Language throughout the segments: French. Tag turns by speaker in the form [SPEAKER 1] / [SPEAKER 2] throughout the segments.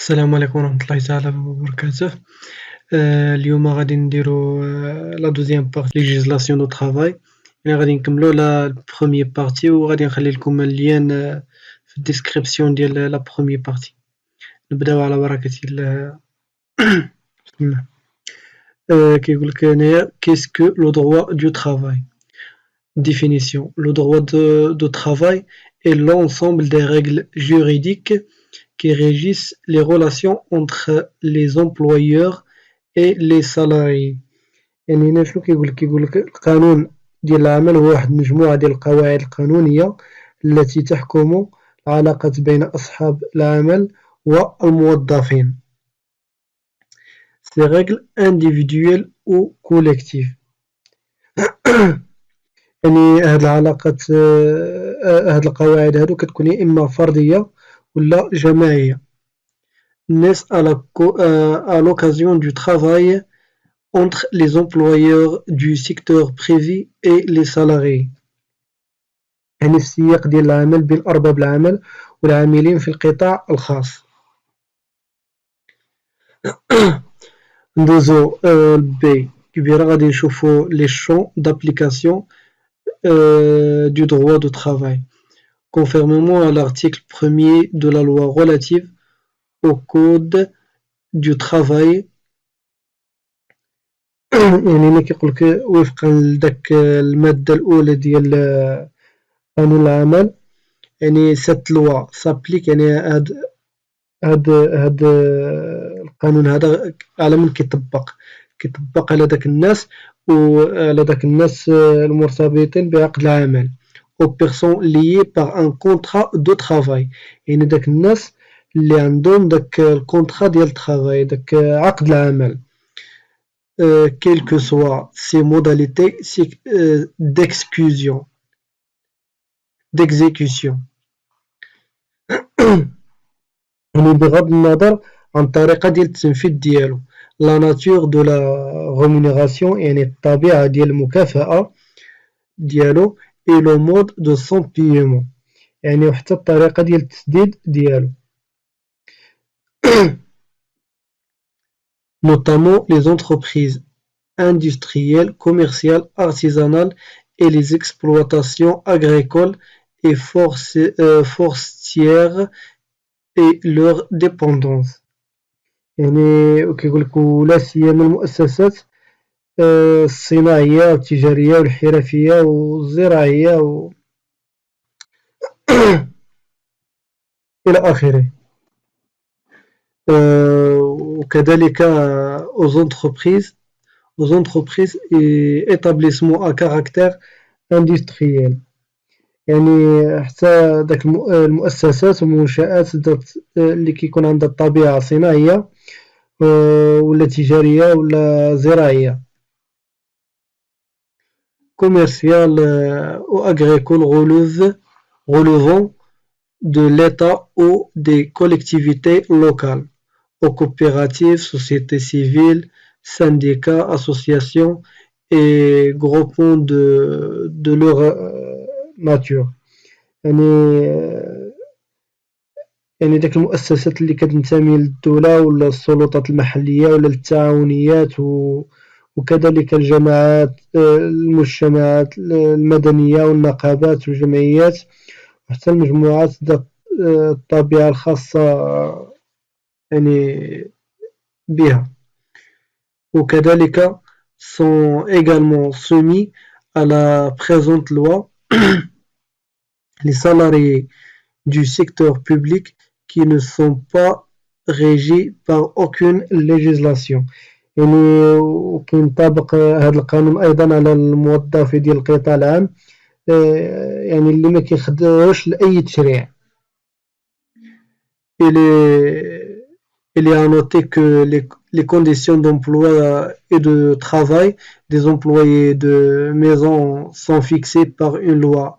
[SPEAKER 1] السلام عليكم ورحمة الله تعالى وبركاته. اليوم غادي نديرو لا دوزيام بارتي ليجيزلاسيون دو ترافاي، يعني غادي نكملو لا بروميي بارتي وغادي نخلي لكم اللين في الديسكريبسيون ديال لا بروميي بارتي. نبداو على بركة الله. بسم الله. كيقولك هنايا كيسكو لو droit du travail. Définition. Le droit de travail est l'ensemble des règles juridiques qui régissent les relations entre les employeurs et les salariés. يعني هنا شنو كيقولك القانون ديال العمل هو واحد المجموعة ديال القواعد القانونية التي تحكم العلاقة بين أصحاب العمل والموظفين. Ces règles individuelles ou collectives. يعني هاد العلاقات هاد القواعد هادو كتكون يا إما فردية ولا جماعية. naissent à l'occasion du travail entre les employeurs du secteur privé et les salariés. يعني السياق ديال العمل بين أرباب العمل والعاملين في القطاع الخاص. ندوزو بي كبيرة غادي نشوفو les champs d'application du droit de travail. Conformément à l'article 1er de la loi relative au code du travail. يعني هنا كيقولك وفقا لداك المادة الأولى ديال قانون العمل، يعني cette loi s'applique، يعني هاد القانون هذا على من كيطبق على داك الناس وعلى داك الناس المرتبطين بعقد العمل aux personnes liées par un contrat de travail. يعني داك الناس اللي عندهم داك الكونطرا ديال الترافاي، داك عقد العمل. Quelles que soient ses modalités d'exécution. يعني بغض النظر عن الطريقة ديال التنفيذ ديالو. La nature de la rémunération، يعني الطبيعة ديال المكافأة ديالو et le mode de son paiement، يعني وحتى الطريقة ديال التسديد ديالو. Notamment les entreprises industrielles, commerciales, artisanales et les exploitations agricoles et forestières et leurs dépendances. يعني كيقولك ولا سيما المؤسسات الصناعية والتجارية والحرفية والزراعية إلى آخره. وكذلك aux entreprises et établissements à caractère industriel. يعني حتى داك المؤسسات والمنشآت اللي كيكون عندها الطبيعة صناعية ولا تجارية ولا زراعية. commercial ou agricole relevant de l'État ou des collectivités locales, aux coopératives, sociétés civiles, syndicats, associations et groupements de leur nature. يعني داك المؤسسات اللي كتنتمي للدولة ولا السلطات المحلية ولا التعاونيات وكذلك الجماعات المجتمعات المدنية والنقابات والجمعيات وحتى المجموعات ذات الطبيعة الخاصة يعني بها. وكذلك sont également soumis à la présente loi les salariés du secteur public qui ne sont pas régis par aucune législation. يعني وكينطبق هذا القانون أيضا على الموظفين ديال القطاع العام، يعني اللي ما كيخضعوش لأي تشريع. Il est à noter que les conditions d'emploi et de travail des employés de maison sont fixées par une loi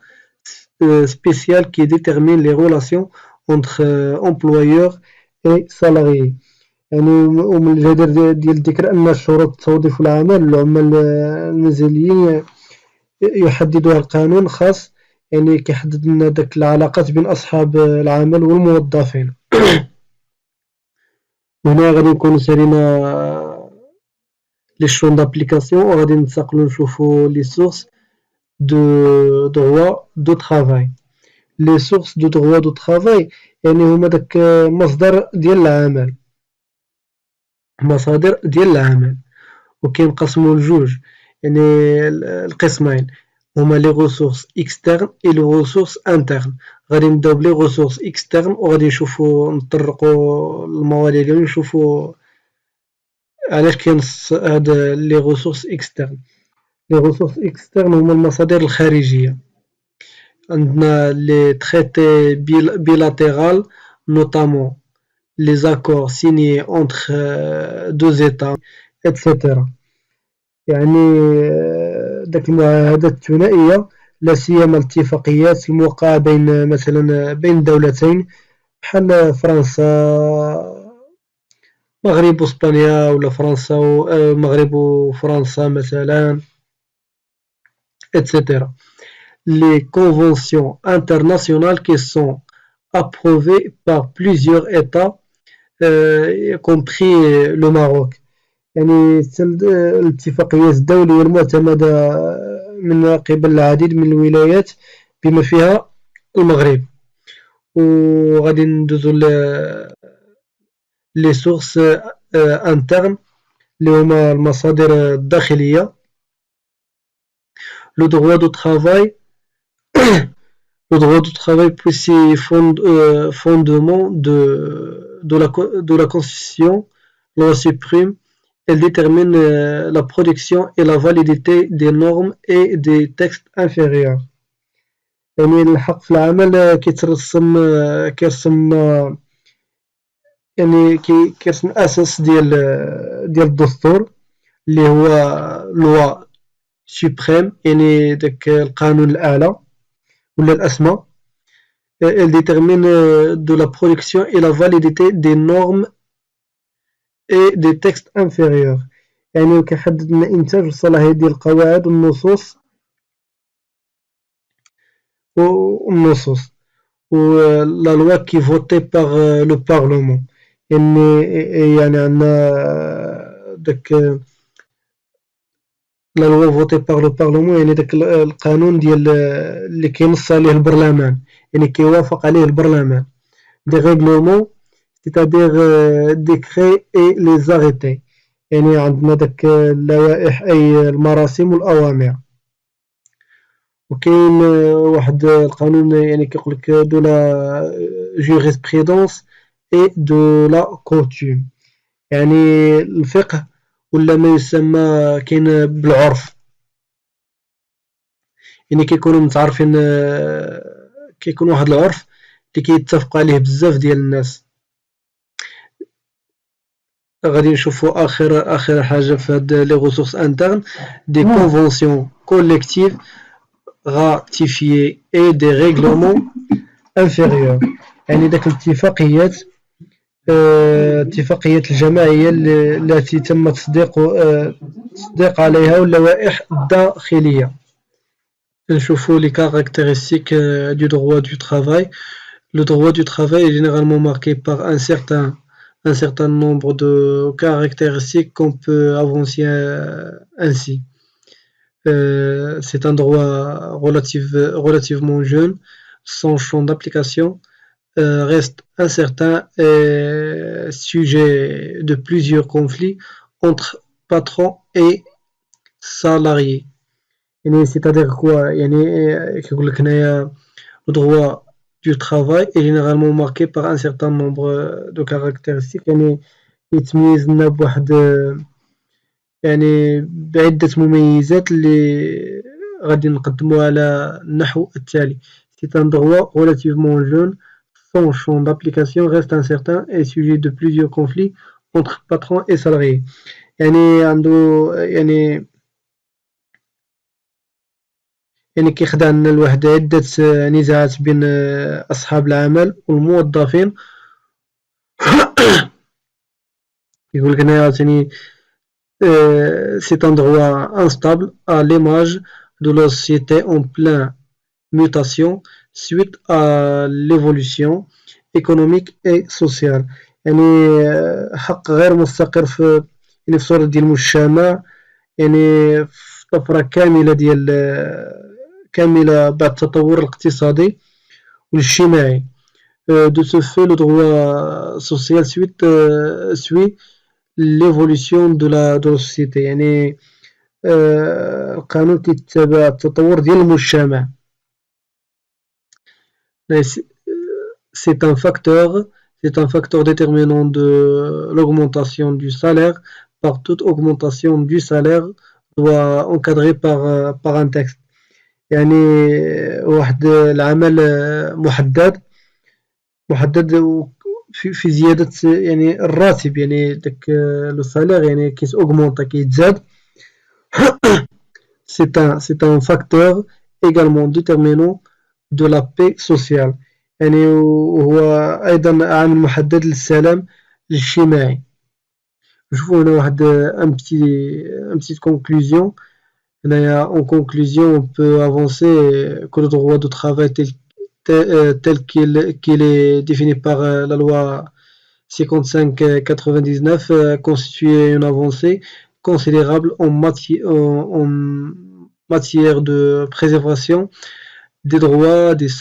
[SPEAKER 1] spéciale qui détermine les relations entre employeurs et salariés. يعني ومن الجدير ديال الذكر أن شروط التوظيف والعمل العمال المنزليين يحددها القانون الخاص، يعني كيحدد لنا داك العلاقات بين أصحاب العمل والموظفين. وهنا غادي نكونو سالينا لي champs d'application وغادي ننتقلو نشوفو لي sources de droit de travail. Les sources de droit de travail يعني هما داك مصدر ديال العمل، مصادر ديال العمل، وكينقسمو لجوج، يعني القسمين هما لي ressources externes et les ressources internes. غادي نبداو بلي ressources externes وغادي نطرقو المواضيع ديالهم ونشوفو علاش كاين هاد لي ressources externes. لي ressources externes هما المصادر الخارجية. عندنا les traités bilatéraux, notamment les accords signés entre deux États, etc. يعني داك المعاهدات الثنائية، لا سيما الاتفاقيات الموقعة بين مثلا بين دولتين بحال فرنسا مغرب واسبانيا، ولا فرنسا ومغرب وفرنسا مثلا، etc. Les conventions internationales qui sont approuvées par plusieurs États, y compris le Maroc. يعني الاتفاقيات الدولية المعتمدة من قبل العديد من الولايات بما فيها المغرب. وغادي ندوزو لي سورس انترن اللي هما المصادر الداخلية. لو droit دو travail Le droit du travail précis fondement de la Constitution, loi suprême. Elle détermine la production et la validité des normes et des textes inférieurs. يعني الحق في العمل كيرسم يعني كيرسم أساس ديال الدستور اللي هو لوا سوبريم، يعني داك القانون الأعلى ولا الأسمى. Elle détermine de la production et la validité des normes et des textes inférieurs. يعني كيحدد لنا إنتاج والصلاحية ديال القواعد والنصوص la loi qui est votée par le Parlement. يعني عندنا داك la loi votée par le Parlement، يعني داك القانون ديال اللي كينص عليه البرلمان، يعني كيوافق عليه البرلمان. des règlements c'est-à-dire décrets et les arrêtés، يعني عندنا داك اللوائح أي المراسم والأوامر. وكاين واحد القانون يعني كيقولك de la jurisprudence et de la coutume، يعني الفقه ولا ما يسمى كاين بالعرف، يعني كيكونوا متعارفين، كيكون واحد العرف اللي كيتفق عليه بزاف ديال الناس. غادي نشوفوا اخر حاجه في هاد لي ressources internes des conventions collectives ratifiées et des règlements inférieurs. يعني داك الاتفاقيات اتفاقيات الجماعيه التي تم تصديق عليها واللوائح الداخليه. نشوفوا les caractéristiques du droit du travail. Le droit du travail est généralement marqué par un certain nombre de caractéristiques qu'on peut avancer ainsi. C'est un droit relativement jeune. Son champ d'application reste incertain et sujet de plusieurs conflits entre patrons et salariés. يعني c'est-à-dire quoi؟ يعني كيقول لك هنايا le droit du travail est généralement marqué par un certain nombre de caractéristiques، يعني يتميز لنا بواحد يعني بعدة مميزات اللي غادي نقدموها على النحو التالي. C'est un droit relativement jeune. Son champ d'application reste incertain et sujet de plusieurs conflits entre patrons et salariés. يعني عنده يعني كيخضع لنا لواحد عدة نزاعات بين أصحاب العمل والموظفين. يقول لك هنايا عاوتاني c'est un droit instable à l'image de la société en pleine mutation suite à l'évolution économique et sociale. يعني حق غير مستقر في صورة ديال المجتمع، يعني في طفرة كاملة بعد التطور الاقتصادي والاجتماعي. De ce fait, le droit social suit l'évolution de la société. يعني القانون كيتبع التطور ديال المجتمع. C'est un facteur déterminant de l'augmentation du salaire. Par toute augmentation du salaire doit encadrer par un texte. يعني واحد العمل محدد في زيادة يعني الراتب، يعني داك لو سالير يعني كيتأوغمونطا كيتزاد. C'est un facteur également déterminant de la paix sociale، يعني وهو أيضا عامل محدد للسلام الاجتماعي. نشوفو هنا واحد un petit conclusion. En conclusion, on peut avancer que le droit de travail tel qu'il est défini par la loi 55/99 constitue une avancée considérable en matière de préservation des droits des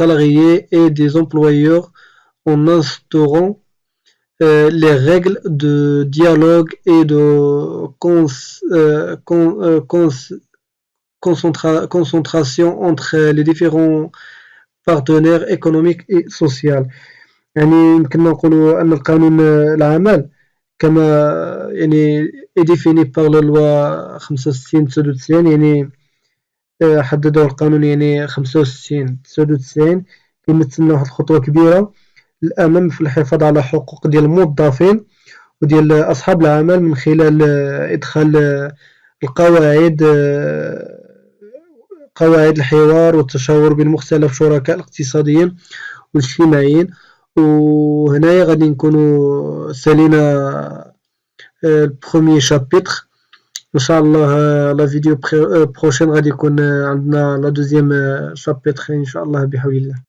[SPEAKER 1] salariés et des employeurs, en instaurant les règles de dialogue et de concentration entre les différents partenaires économiques et sociaux. يعني يمكننا نقولوا أن القانون العمل كما يعني est défini par la loi 65/99، يعني حدده القانون يعني 65/99، كيمثلنا واحد الخطوة كبيرة للأمام في الحفاظ على حقوق ديال الموظفين وديال أصحاب العمل من خلال إدخال قواعد الحوار والتشاور بين مختلف شركاء الاقتصاديين والاجتماعيين. وهنايا غادي نكونوا سالينا البروميي شابيتر. ان شاء الله لا فيديو بروشين غادي يكون عندنا لا دوزيام شابيتر ان شاء الله بحول الله.